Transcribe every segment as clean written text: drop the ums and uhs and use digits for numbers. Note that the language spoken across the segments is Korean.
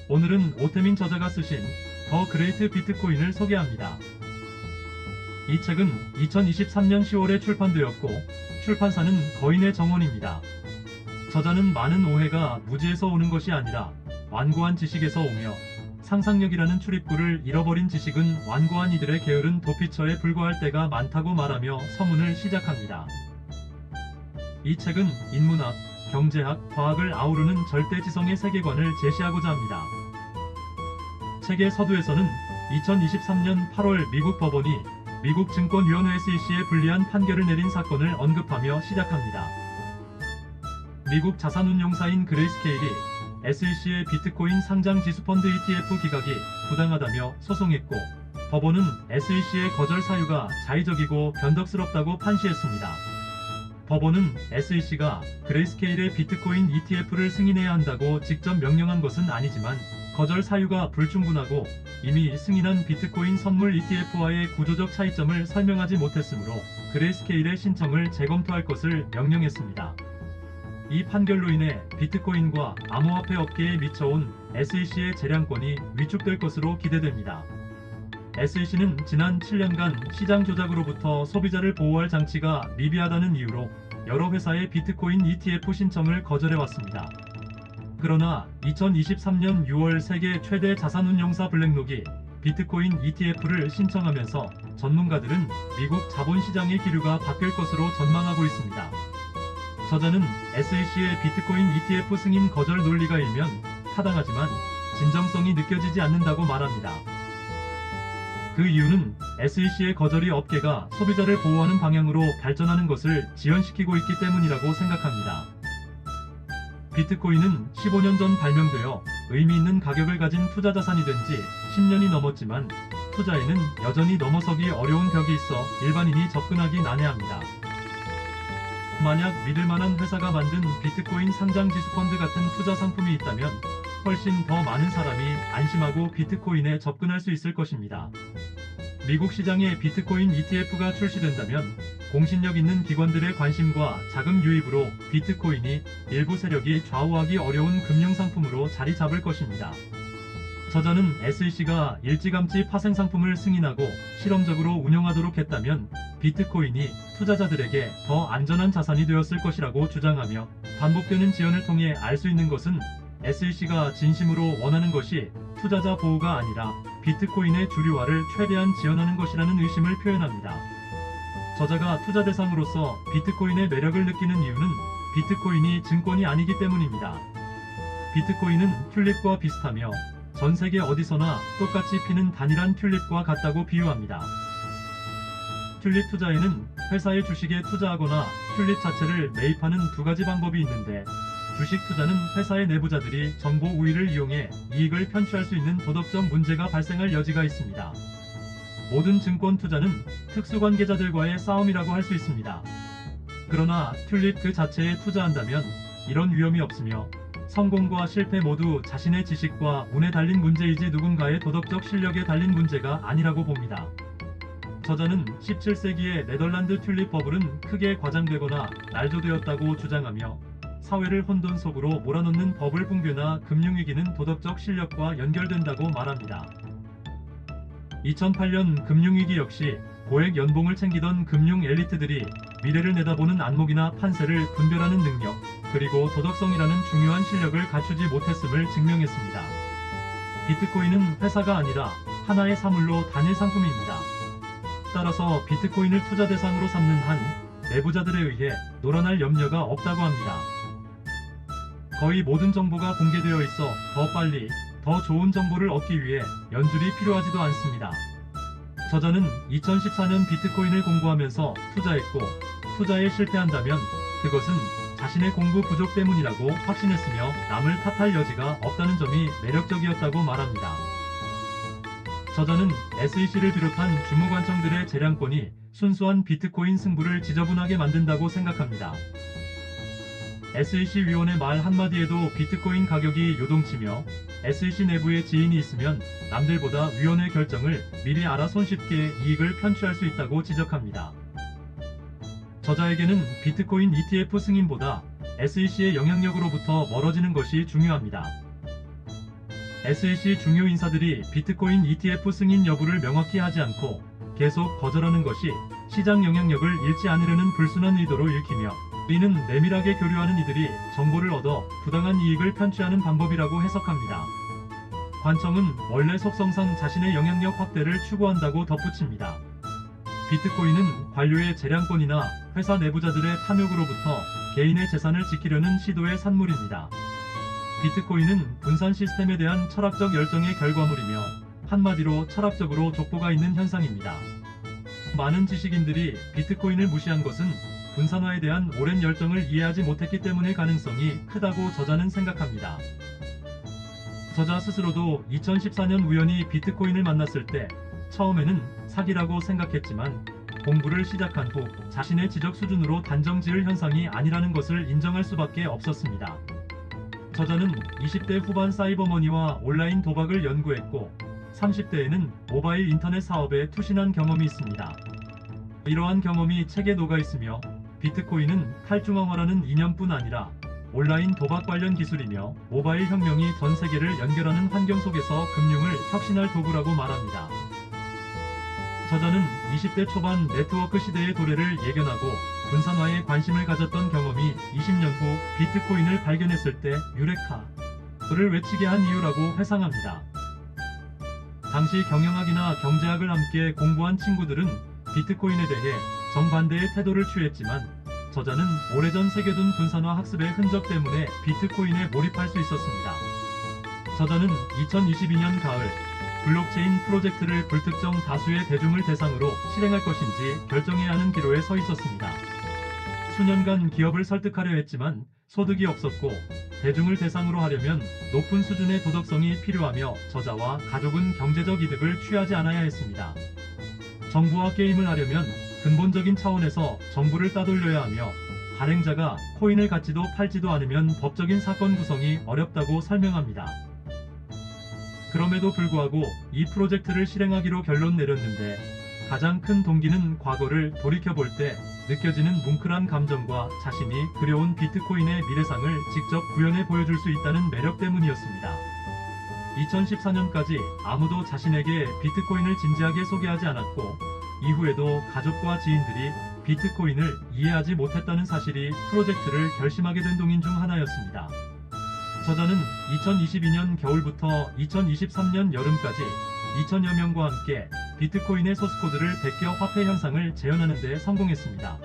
오늘은 오태민 저자가 쓰신 더 그레이트 비트코인을 소개합니다. 이 책은 2023년 10월에 출판되었고 출판사는 거인의 정원입니다. 저자는 많은 오해가 무지에서 오는 것이 아니라 완고한 지식에서 오며 상상력이라는 출입구를 잃어버린 지식은 완고한 이들의 게으른 도피처에 불과할 때가 많다고 말하며 서문을 시작합니다. 이 책은 인문학, 경제학, 과학을 아우르는 절대지성의 세계관을 제시하고자 합니다. 책의 서두에서는 2023년 8월 미국 법원이 미국 증권위원회 SEC에 불리한 판결을 내린 사건을 언급하며 시작합니다. 미국 자산운용사인 그레이스케일이 SEC의 비트코인 상장 지수펀드 ETF 기각이 부당하다며 소송했고 법원은 SEC의 거절 사유가 자의적이고 변덕스럽다고 판시했습니다. 법원은 SEC가 그레이스케일의 비트코인 ETF를 승인해야 한다고 직접 명령한 것은 아니지만 거절 사유가 불충분하고 이미 승인한 비트코인 선물 ETF와의 구조적 차이점을 설명하지 못했으므로 그레이스케일의 신청을 재검토할 것을 명령했습니다. 이 판결로 인해 비트코인과 암호화폐 업계에 미쳐온 SEC의 재량권이 위축될 것으로 기대됩니다. SEC는 지난 7년간 시장 조작으로부터 소비자를 보호할 장치가 미비하다는 이유로 여러 회사의 비트코인 ETF 신청을 거절해왔습니다. 그러나 2023년 6월 세계 최대 자산운용사 블랙록이 비트코인 ETF를 신청하면서 전문가들은 미국 자본시장의 기류가 바뀔 것으로 전망하고 있습니다. 저자는 SEC의 비트코인 ETF 승인 거절 논리가 일면 타당하지만 진정성이 느껴지지 않는다고 말합니다. 그 이유는 SEC의 거절이 업계가 소비자를 보호하는 방향으로 발전하는 것을 지연시키고 있기 때문이라고 생각합니다. 비트코인은 15년 전 발명되어 의미 있는 가격을 가진 투자 자산이 된 지 10년이 넘었지만 투자에는 여전히 넘어서기 어려운 벽이 있어 일반인이 접근하기 난해합니다. 만약 믿을 만한 회사가 만든 비트코인 상장 지수펀드 같은 투자 상품이 있다면 훨씬 더 많은 사람이 안심하고 비트코인에 접근할 수 있을 것입니다. 미국 시장에 비트코인 ETF가 출시된다면 공신력 있는 기관들의 관심과 자금 유입으로 비트코인이 일부 세력이 좌우하기 어려운 금융상품으로 자리 잡을 것입니다. 저자는 SEC가 일찌감치 파생 상품을 승인하고 실험적으로 운영하도록 했다면 비트코인이 투자자들에게 더 안전한 자산이 되었을 것이라고 주장하며 반복되는 지연을 통해 알 수 있는 것은 SEC가 진심으로 원하는 것이 투자자 보호가 아니라 비트코인의 주류화를 최대한 지연하는 것이라는 의심을 표현합니다. 저자가 투자 대상으로서 비트코인의 매력을 느끼는 이유는 비트코인이 증권이 아니기 때문입니다. 비트코인은 튤립과 비슷하며 전 세계 어디서나 똑같이 피는 단일한 튤립과 같다고 비유합니다. 튤립 투자에는 회사의 주식에 투자하거나 튤립 자체를 매입하는 두 가지 방법이 있는데 주식 투자는 회사의 내부자들이 정보 우위를 이용해 이익을 편취할 수 있는 도덕적 문제가 발생할 여지가 있습니다. 모든 증권 투자는 특수관계자들과의 싸움이라고 할 수 있습니다. 그러나 튤립 그 자체에 투자한다면 이런 위험이 없으며 성공과 실패 모두 자신의 지식과 운에 달린 문제이지 누군가의 도덕적 실력에 달린 문제가 아니라고 봅니다. 저자는 17세기의 네덜란드 튤립 버블은 크게 과장되거나 날조되었다고 주장하며 사회를 혼돈 속으로 몰아넣는 버블 붕괴나 금융위기는 도덕적 실력과 연결된다고 말합니다. 2008년 금융위기 역시 고액 연봉을 챙기던 금융 엘리트들이 미래를 내다보는 안목이나 판세를 분별하는 능력, 그리고 도덕성이라는 중요한 실력을 갖추지 못했음을 증명했습니다. 비트코인은 회사가 아니라 하나의 사물로 단일 상품입니다. 따라서 비트코인을 투자 대상으로 삼는 한 내부자들에 의해 놀아날 염려가 없다고 합니다. 거의 모든 정보가 공개되어 있어 더 빨리, 더 좋은 정보를 얻기 위해 연줄이 필요하지도 않습니다. 저자는 2014년 비트코인을 공부하면서 투자했고 투자에 실패한다면 그것은 자신의 공부 부족 때문이라고 확신했으며 남을 탓할 여지가 없다는 점이 매력적이었다고 말합니다. 저자는 SEC를 비롯한 주무관청들의 재량권이 순수한 비트코인 승부를 지저분하게 만든다고 생각합니다. SEC 위원의 말 한마디에도 비트코인 가격이 요동치며 SEC 내부에 지인이 있으면 남들보다 위원의 결정을 미리 알아 손쉽게 이익을 편취할 수 있다고 지적합니다. 저자에게는 비트코인 ETF 승인보다 SEC의 영향력으로부터 멀어지는 것이 중요합니다. SEC 중요 인사들이 비트코인 ETF 승인 여부를 명확히 하지 않고 계속 거절하는 것이 시장 영향력을 잃지 않으려는 불순한 의도로 읽히며, 이는 내밀하게 교류하는 이들이 정보를 얻어 부당한 이익을 편취하는 방법이라고 해석합니다. 관청은 원래 속성상 자신의 영향력 확대를 추구한다고 덧붙입니다. 비트코인은 관료의 재량권이나 회사 내부자들의 탐욕으로부터 개인의 재산을 지키려는 시도의 산물입니다. 비트코인은 분산 시스템에 대한 철학적 열정의 결과물이며, 한마디로 철학적으로 족보가 있는 현상입니다. 많은 지식인들이 비트코인을 무시한 것은 분산화에 대한 오랜 열정을 이해하지 못했기 때문일 가능성이 크다고 저자는 생각합니다. 저자 스스로도 2014년 우연히 비트코인을 만났을 때 처음에는 사기라고 생각했지만, 공부를 시작한 후 자신의 지적 수준으로 단정 지을 현상이 아니라는 것을 인정할 수밖에 없었습니다. 저자는 20대 후반 사이버머니와 온라인 도박을 연구했고, 30대에는 모바일 인터넷 사업에 투신한 경험이 있습니다. 이러한 경험이 책에 녹아 있으며, 비트코인은 탈중앙화라는 이념뿐 아니라 온라인 도박 관련 기술이며 모바일 혁명이 전 세계를 연결하는 환경 속에서 금융을 혁신할 도구라고 말합니다. 저자는 20대 초반 네트워크 시대의 도래를 예견하고 분산화에 관심을 가졌던 경험이 20년 후 비트코인을 발견했을 때 유레카를 외치게 한 이유라고 회상합니다. 당시 경영학이나 경제학을 함께 공부한 친구들은 비트코인에 대해 정반대의 태도를 취했지만, 저자는 오래전 새겨둔 분산화 학습의 흔적 때문에 비트코인에 몰입할 수 있었습니다. 저자는 2022년 가을 블록체인 프로젝트를 불특정 다수의 대중을 대상으로 실행할 것인지 결정해야 하는 기로에 서 있었습니다. 수년간 기업을 설득하려 했지만 소득이 없었고, 대중을 대상으로 하려면 높은 수준의 도덕성이 필요하며 저자와 가족은 경제적 이득을 취하지 않아야 했습니다. 정부와 게임을 하려면 근본적인 차원에서 정부를 따돌려야 하며, 발행자가 코인을 갖지도 팔지도 않으면 법적인 사건 구성이 어렵다고 설명합니다. 그럼에도 불구하고 이 프로젝트를 실행하기로 결론 내렸는데, 가장 큰 동기는 과거를 돌이켜볼 때 느껴지는 뭉클한 감정과 자신이 그려온 비트코인의 미래상을 직접 구현해 보여줄 수 있다는 매력 때문이었습니다. 2014년까지 아무도 자신에게 비트코인을 진지하게 소개하지 않았고, 이후에도 가족과 지인들이 비트코인을 이해하지 못했다는 사실이 프로젝트를 결심하게 된 동인 중 하나였습니다. 저자는 2022년 겨울부터 2023년 여름까지 2,000여 명과 함께 비트코인의 소스코드를 베껴 화폐 현상을 재현하는 데 성공했습니다.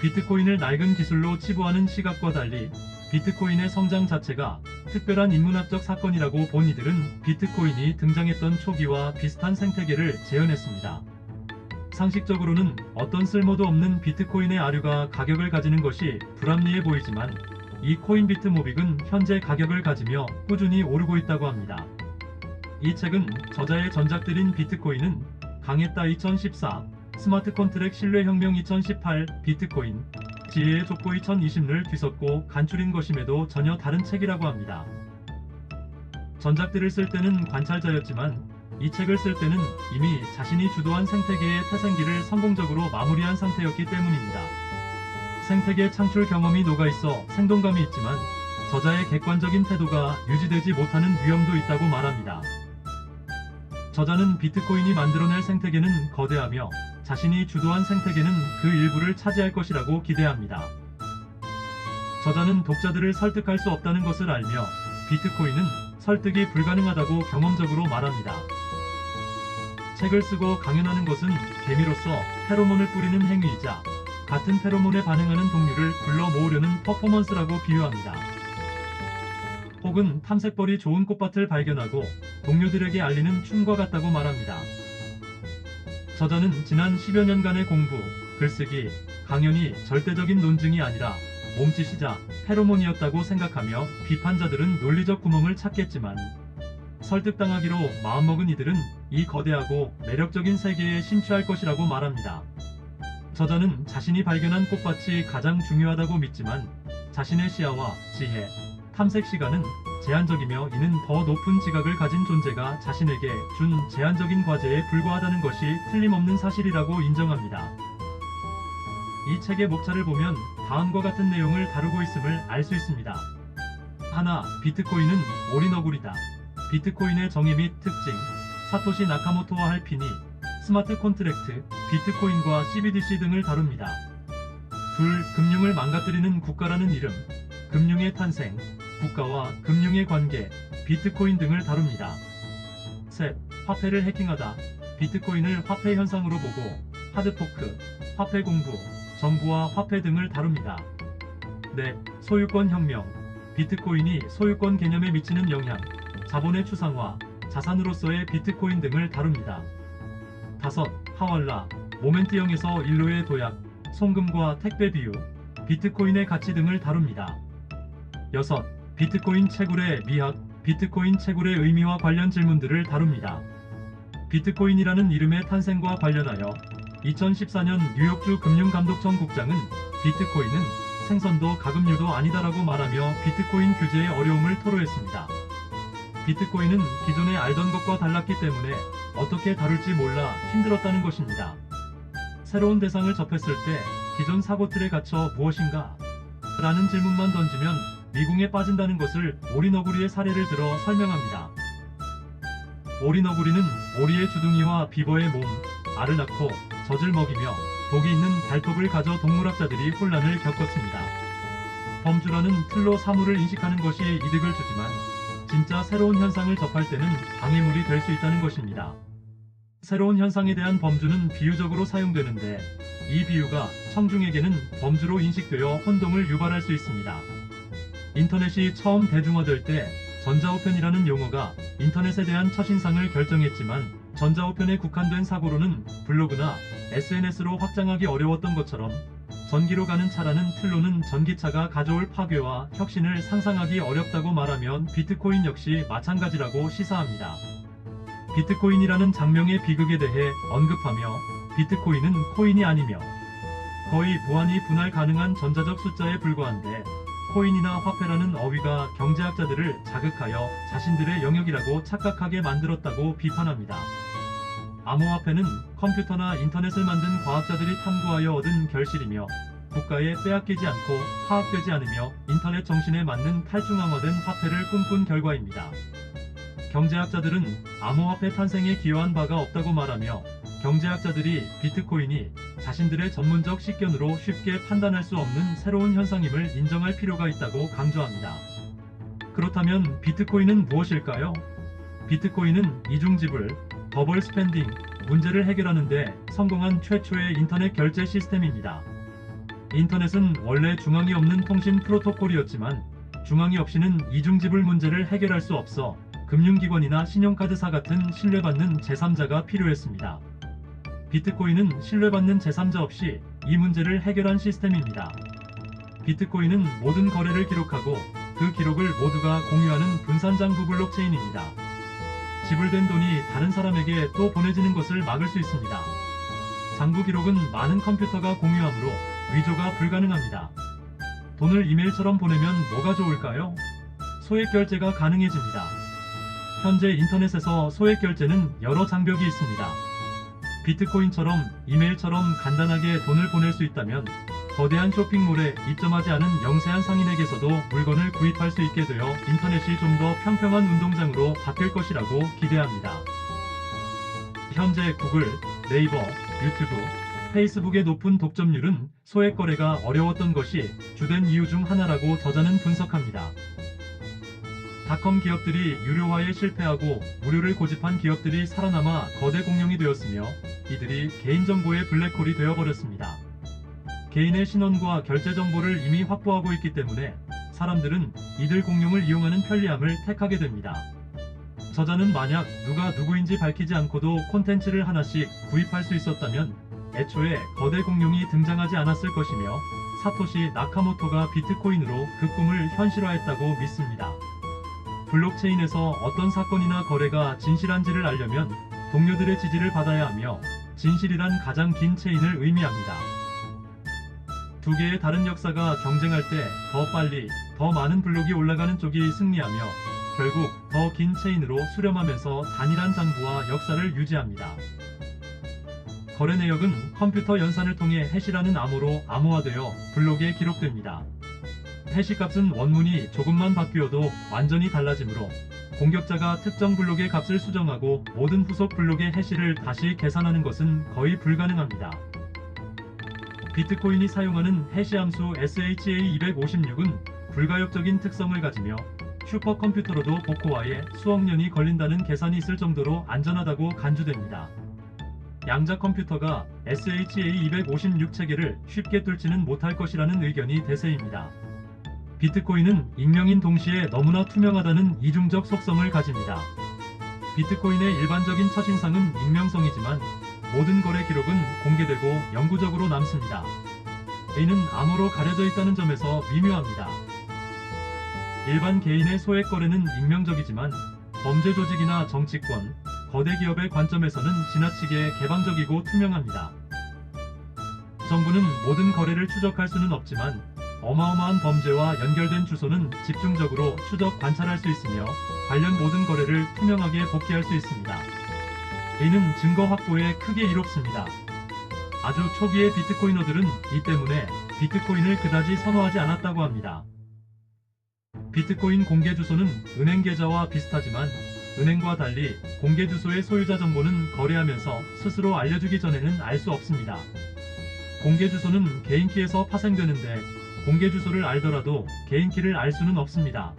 비트코인을 낡은 기술로 치부하는 시각과 달리 비트코인의 성장 자체가 특별한 인문학적 사건이라고 본 이들은 비트코인이 등장했던 초기와 비슷한 생태계를 재현했습니다. 상식적으로는 어떤 쓸모도 없는 비트코인의 아류가 가격을 가지는 것이 불합리해 보이지만, 이 코인비트 모빅은 현재 가격을 가지며 꾸준히 오르고 있다고 합니다. 이 책은 저자의 전작들인 비트코인은 강했다 2014, 스마트 컨트랙 신뢰혁명 2018, 비트코인, 지혜의 족보 2020를 뒤섞고 간추린 것임에도 전혀 다른 책이라고 합니다. 전작들을 쓸 때는 관찰자였지만, 이 책을 쓸 때는 이미 자신이 주도한 생태계의 태생기를 성공적으로 마무리한 상태였기 때문입니다. 생태계 창출 경험이 녹아있어 생동감이 있지만, 저자의 객관적인 태도가 유지되지 못하는 위험도 있다고 말합니다. 저자는 비트코인이 만들어낼 생태계는 거대하며, 자신이 주도한 생태계는 그 일부를 차지할 것이라고 기대합니다. 저자는 독자들을 설득할 수 없다는 것을 알며, 비트코인은 설득이 불가능하다고 경험적으로 말합니다. 책을 쓰고 강연하는 것은 개미로서 페로몬을 뿌리는 행위이자, 같은 페로몬에 반응하는 동료를 불러 모으려는 퍼포먼스라고 비유합니다. 혹은 탐색벌이 좋은 꽃밭을 발견하고 동료들에게 알리는 춤과 같다고 말합니다. 저자는 지난 10여 년간의 공부, 글쓰기, 강연이 절대적인 논증이 아니라 몸짓이자 페로몬이었다고 생각하며, 비판자들은 논리적 구멍을 찾겠지만, 설득당하기로 마음먹은 이들은 이 거대하고 매력적인 세계에 심취할 것이라고 말합니다. 저자는 자신이 발견한 꽃밭이 가장 중요하다고 믿지만, 자신의 시야와 지혜, 탐색 시간은 제한적이며, 이는 더 높은 지각을 가진 존재가 자신에게 준 제한적인 과제에 불과하다는 것이 틀림없는 사실이라고 인정합니다. 이 책의 목차를 보면 다음과 같은 내용을 다루고 있음을 알 수 있습니다. 하나, 비트코인은 올인어굴이다. 비트코인의 정의 및 특징, 사토시 나카모토와 할피니, 스마트 콘트랙트, 비트코인과 CBDC 등을 다룹니다. 둘, 금융을 망가뜨리는 국가라는 이름, 금융의 탄생, 국가와 금융의 관계, 비트코인 등을 다룹니다. 셋, 화폐를 해킹하다, 비트코인을 화폐 현상으로 보고, 하드포크, 화폐 공부, 정부와 화폐 등을 다룹니다. 넷, 소유권 혁명, 비트코인이 소유권 개념에 미치는 영향, 자본의 추상화, 자산으로서의 비트코인 등을 다룹니다. 다섯, 하왈라, 모멘트형에서 일로의 도약, 송금과 택배 비유, 비트코인의 가치 등을 다룹니다. 여섯, 비트코인 채굴의 미학, 비트코인 채굴의 의미와 관련 질문들을 다룹니다. 비트코인이라는 이름의 탄생과 관련하여 2014년 뉴욕주 금융감독청 국장은 비트코인은 생선도 가금류도 아니다라고 말하며 비트코인 규제의 어려움을 토로했습니다. 비트코인은 기존에 알던 것과 달랐기 때문에 어떻게 다룰지 몰라 힘들었다는 것입니다. 새로운 대상을 접했을 때 기존 사고틀에 갇혀 무엇인가? 라는 질문만 던지면 미궁에 빠진다는 것을 오리너구리의 사례를 들어 설명합니다. 오리너구리는 오리의 주둥이와 비버의 몸, 알을 낳고 젖을 먹이며 독이 있는 발톱을 가져 동물학자들이 혼란을 겪었습니다. 범주라는 틀로 사물을 인식하는 것이 이득을 주지만 진짜 새로운 현상을 접할 때는 방해물이 될 수 있다는 것입니다. 새로운 현상에 대한 범주는 비유적으로 사용되는데 이 비유가 청중에게는 범주로 인식되어 혼동을 유발할 수 있습니다. 인터넷이 처음 대중화될 때 전자우편이라는 용어가 인터넷에 대한 첫인상을 결정했지만 전자우편에 국한된 사고로는 블로그나 SNS로 확장하기 어려웠던 것처럼 전기로 가는 차라는 틀로는 전기차가 가져올 파괴와 혁신을 상상하기 어렵다고 말하면 비트코인 역시 마찬가지라고 시사합니다. 비트코인이라는 장명의 비극에 대해 언급하며 비트코인은 코인이 아니며 거의 무한히 분할 가능한 전자적 숫자에 불과한데 코인이나 화폐라는 어휘가 경제학자들을 자극하여 자신들의 영역이라고 착각하게 만들었다고 비판합니다. 암호화폐는 컴퓨터나 인터넷을 만든 과학자들이 탐구하여 얻은 결실이며 국가에 빼앗기지 않고 파악되지 않으며 인터넷 정신에 맞는 탈중앙화된 화폐를 꿈꾼 결과입니다. 경제학자들은 암호화폐 탄생에 기여한 바가 없다고 말하며 경제학자들이 비트코인이 자신들의 전문적 식견으로 쉽게 판단할 수 없는 새로운 현상임을 인정할 필요가 있다고 강조합니다. 그렇다면 비트코인은 무엇일까요? 비트코인은 이중지불, 더블 스pen딩 문제를 해결하는 데 성공한 최초의 인터넷 결제 시스템입니다. 인터넷은 원래 중앙이 없는 통신 프로토콜이었지만 중앙이 없이는 이중지불 문제를 해결할 수 없어 금융기관이나 신용카드사 같은 신뢰받는 제3자가 필요했습니다. 비트코인은 신뢰받는 제3자 없이 이 문제를 해결한 시스템입니다. 비트코인은 모든 거래를 기록하고 그 기록을 모두가 공유하는 분산장부 블록체인입니다. 지불된 돈이 다른 사람에게 또 보내지는 것을 막을 수 있습니다. 장부 기록은 많은 컴퓨터가 공유하므로 위조가 불가능합니다. 돈을 이메일처럼 보내면 뭐가 좋을까요? 소액 결제가 가능해집니다. 현재 인터넷에서 소액 결제는 여러 장벽이 있습니다. 비트코인처럼 이메일처럼 간단하게 돈을 보낼 수 있다면 거대한 쇼핑몰에 입점하지 않은 영세한 상인에게서도 물건을 구입할 수 있게 되어 인터넷이 좀 더 평평한 운동장으로 바뀔 것이라고 기대합니다. 현재 구글, 네이버, 유튜브, 페이스북의 높은 독점률은 소액 거래가 어려웠던 것이 주된 이유 중 하나라고 저자는 분석합니다. 닷컴 기업들이 유료화에 실패하고 무료를 고집한 기업들이 살아남아 거대 공룡이 되었으며 이들이 개인정보의 블랙홀이 되어버렸습니다. 개인의 신원과 결제 정보를 이미 확보하고 있기 때문에 사람들은 이들 공룡을 이용하는 편리함을 택하게 됩니다. 저자는 만약 누가 누구인지 밝히지 않고도 콘텐츠를 하나씩 구입할 수 있었다면 애초에 거대 공룡이 등장하지 않았을 것이며 사토시 나카모토가 비트코인으로 그 꿈을 현실화했다고 믿습니다. 블록체인에서 어떤 사건이나 거래가 진실한지를 알려면 동료들의 지지를 받아야 하며 진실이란 가장 긴 체인을 의미합니다. 두 개의 다른 역사가 경쟁할 때 더 빨리, 더 많은 블록이 올라가는 쪽이 승리하며 결국 더 긴 체인으로 수렴하면서 단일한 장부와 역사를 유지합니다. 거래 내역은 컴퓨터 연산을 통해 해시라는 암호로 암호화되어 블록에 기록됩니다. 해시값은 원문이 조금만 바뀌어도 완전히 달라지므로 공격자가 특정 블록의 값을 수정하고 모든 후속 블록의 해시를 다시 계산하는 것은 거의 불가능합니다. 비트코인이 사용하는 해시 함수 SHA-256은 불가역적인 특성을 가지며 슈퍼컴퓨터로도 복호화에 수억 년이 걸린다는 계산이 있을 정도로 안전하다고 간주됩니다. 양자 컴퓨터가 SHA-256 체계를 쉽게 뚫지는 못할 것이라는 의견이 대세입니다. 비트코인은 익명인 동시에 너무나 투명하다는 이중적 속성을 가집니다. 비트코인의 일반적인 첫인상은 익명성이지만 모든 거래 기록은 공개되고 영구적으로 남습니다. 이는 암호로 가려져 있다는 점에서 미묘합니다. 일반 개인의 소액 거래는 익명적이지만 범죄 조직이나 정치권, 거대 기업의 관점에서는 지나치게 개방적이고 투명합니다. 정부는 모든 거래를 추적할 수는 없지만 어마어마한 범죄와 연결된 주소는 집중적으로 추적 관찰할 수 있으며 관련 모든 거래를 투명하게 복귀할 수 있습니다. 이는 증거 확보에 크게 이롭습니다. 아주 초기의 비트코이너들은 이 때문에 비트코인을 그다지 선호하지 않았다고 합니다. 비트코인 공개 주소는 은행 계좌와 비슷하지만 은행과 달리 공개 주소의 소유자 정보는 거래하면서 스스로 알려주기 전에는 알 수 없습니다. 공개 주소는 개인키에서 파생되는데 공개 주소를 알더라도 개인키를 알 수는 없습니다.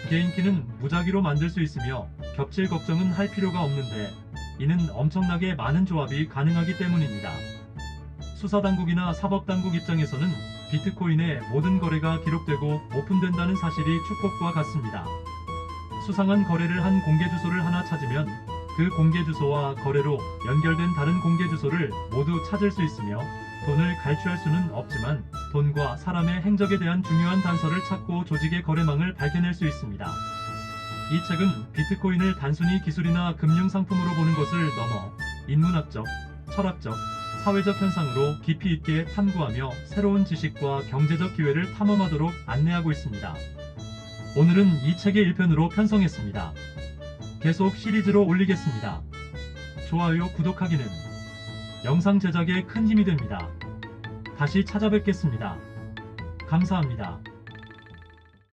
개인키는 무작위로 만들 수 있으며 겹칠 걱정은 할 필요가 없는데 이는 엄청나게 많은 조합이 가능하기 때문입니다. 수사당국이나 사법당국 입장에서는 비트코인의 모든 거래가 기록되고 오픈된다는 사실이 축복과 같습니다. 수상한 거래를 한 공개 주소를 하나 찾으면 그 공개 주소와 거래로 연결된 다른 공개 주소를 모두 찾을 수 있으며 돈을 갈취할 수는 없지만 돈과 사람의 행적에 대한 중요한 단서를 찾고 조직의 거래망을 밝혀낼 수 있습니다. 이 책은 비트코인을 단순히 기술이나 금융 상품으로 보는 것을 넘어 인문학적, 철학적, 사회적 현상으로 깊이 있게 탐구하며 새로운 지식과 경제적 기회를 탐험하도록 안내하고 있습니다. 오늘은 이 책의 1편으로 편성했습니다. 계속 시리즈로 올리겠습니다. 좋아요, 구독하기는 영상 제작에 큰 힘이 됩니다. 다시 찾아뵙겠습니다. 감사합니다.